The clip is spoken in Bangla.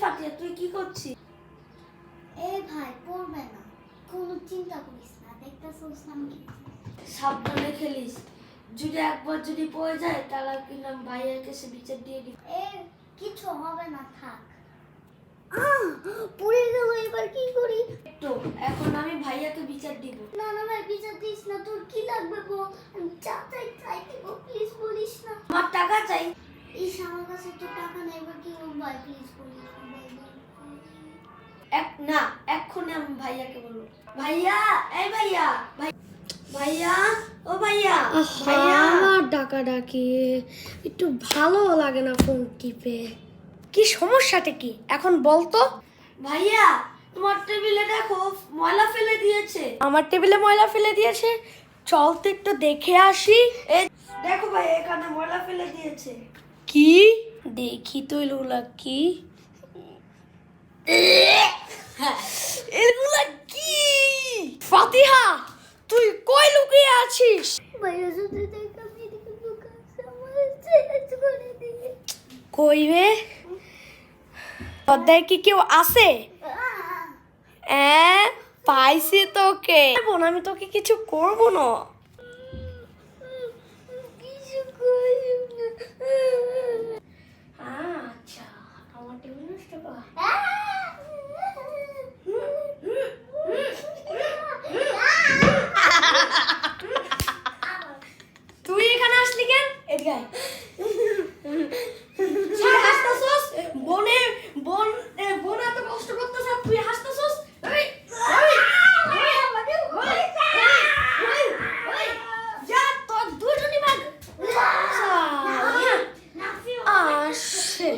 ফাতিয়া তুই কি করছিস? এই ভাই পড়বে না, কোনো চিন্তা করিস না, দেখতেছিস আমি সাবধানে খেলিস, যদি একবার যদি পড়ে যায় তাহলে কিন্তু ভাইয়াকে সে বিচার দিয়ে দিই। এ কিছু হবে না, থাক। পড়ে গেল, এবার কি করি? তো এখন আমি ভাইয়াকে বিচার দিব। না না ভাই, বিচার দিস না, তোর কি লাগবে বল, আমি চাই দিব, প্লিজ বলিস না। আমার টাকা চাই। ইস, আমার কাছে তো টাকা নেই, এবার কি করব ভাই, প্লিজ বলিস না ভাই। না এক্ষুনি আমি ভাইয়াকে বলবো। ভাইয়া, এই ভাইয়া, ভাইয়া, ও ভাইয়া, ভাইয়া। আমার ডাকাডাকি একটু ভালো লাগে না ফোন টিপে। কি সমস্যাটা কি এখন বলতো? ভাইয়া তোমার টেবিলে দেখো ময়লা ফেলে দিয়েছে। আমার টেবিলে ময়লা ফেলে দিয়েছে, চল তো একটু দেখে আসি। এই দেখো ভাই, এখানে ময়লা ফেলে দিয়েছে। কি দেখি তো এগুলা কি? এগুলা কি? ফাতিহা, তুই কই লুকিয়ে আছিস? ভাইয়া যদি দেখে আমি এদিকে লুকাচ্ছি, আমার চেঞ্জ করে দিয়ে। কই রে? পদ্মায় কি কেউ আছে? পাইছি তোকে। আমি তোকে কিছু করবো না। কিছু করি না। আচ্ছা, আমার টেবিল নষ্ট কর। তুই এখানে আসলি কেন? এদিকে আয়। তুই হাসতাছস? বোন এত কষ্ট করতেছ, তুই হাসতাছস? যা, তোর দুজনই ভাগ। আসে